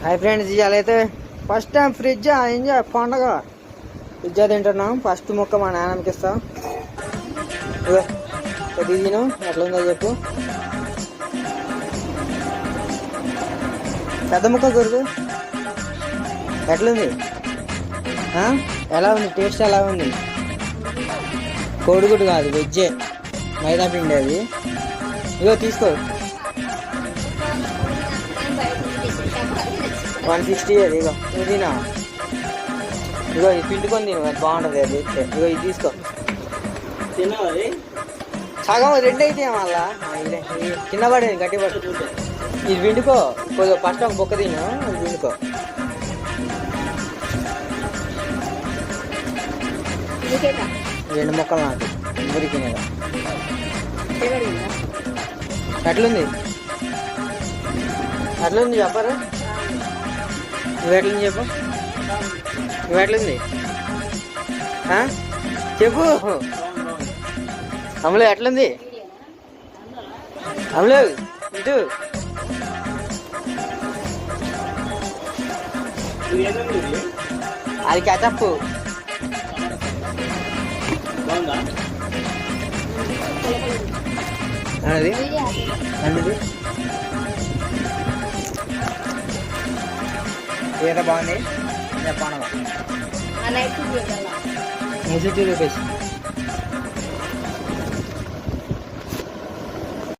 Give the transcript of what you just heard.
Hi friends, ఇవాళ అయితే first time fridge enjoy పండగ. ఫ్రిడ్జ్ తింటున్నాం. ఫస్ట్ ముక్క మా నాన్నకి ఇస్తాం. ఇగో కొద్ది తిను, ఎట్లా ఉందో చెప్పు. పెద్ద ముక్క కొరుకు. ఎట్లుంది? ఎలా ఉంది? టేస్ట్ ఎలా ఉంది? కోడిగుడ్డు కాదు, వెజ్జే, మైదా పిండి అది. ఇగో తీసుకో. 160 అది. ఇగో నువ్వు తినా. ఇగో ఇది పిండుకొని తిను, అది బాగుంటుంది. అది ఇగో ఇది తీసుకో. తిన్నది సగం రెండు అయితే మళ్ళా కింద పడేది గట్టి పట్టు. ఇది పిండుకో. కొద్దిగా ఫస్ట్ ఒక బొక్క తిను, ఇది పిండుకో. రెండు మొక్కలు నాకు మురికినగా. ఎట్లుంది? ఎట్లుంది చెప్పరు? నువ్వు ఎట్లుంది చెప్పు. నువ్వు ఎట్లుంది చెప్పు. అమలు ఎట్లుంది? అమలు ఇటు. అది కచప్పు. అది అన్నది ఏదో బాగుంది. చెప్పండి. 180 రూపీస్.